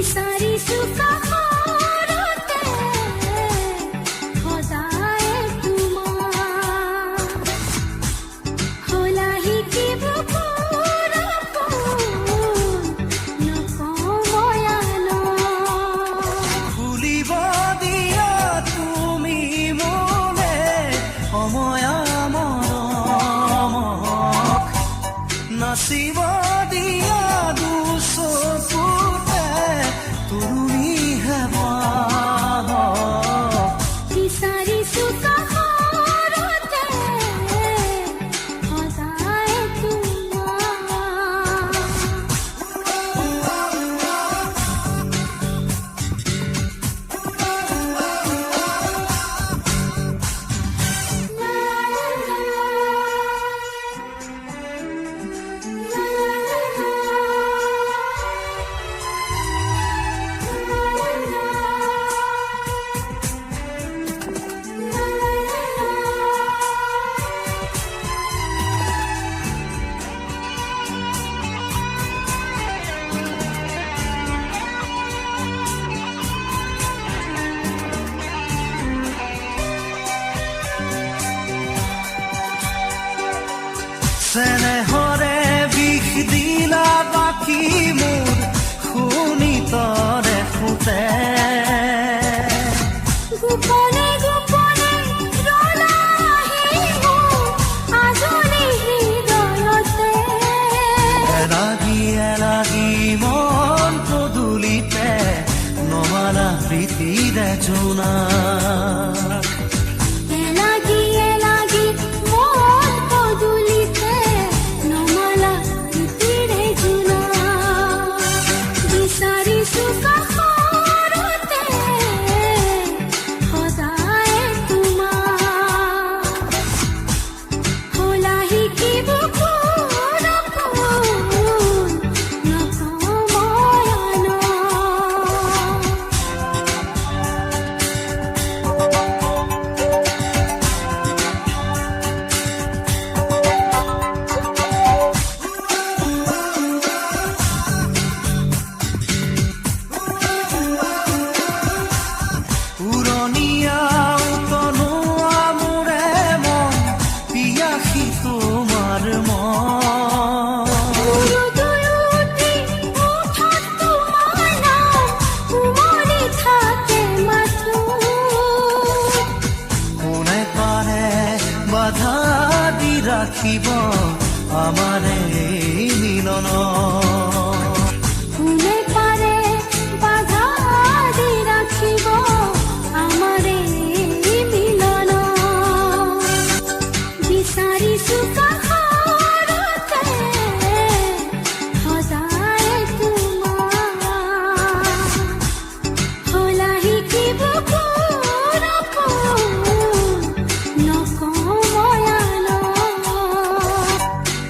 বিচাৰিছো কাষৰতে সদায় তোমাৰ হলা শিকিব খুলিব দিয়া তুমি মোলে সময় মৰমক নাচিব দিয়া দুচকুতে তুমিহে পাব বিচাৰিছো কাষৰতে সদায় চেনেহৰে বিষ দিলা বাকী মোৰ শুনি তৰে ফুটে গোপনে গোপনে ৰলাহিব আজৰি হৃদয়তে এলাগি এলাগি মন পদূলিতে নমালা প্ৰীতিৰে জোনা এলাগি এলাগি মন পদূলিতে নমালা প্ৰীতিৰে জোনা বিচাৰিছো কাষৰতে সদায় তোমাৰ হলা শিকিব উৰণীয়া উতনোৱা মোৰে মন পিয়াসী তোমাৰ মন কোনে পাৰে বাধা দি ৰাখিব আমাৰ এই মিলন কোনে পাৰে বাধা দি ৰাখিব আমাৰ এই মিলন বিচাৰিছো কাষৰতে সদায় তোমাৰ হলা শিকিব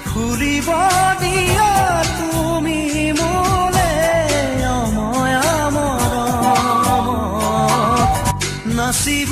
খুলিব দিয়া তুমি মোলে অময়া মৰমক নাচিব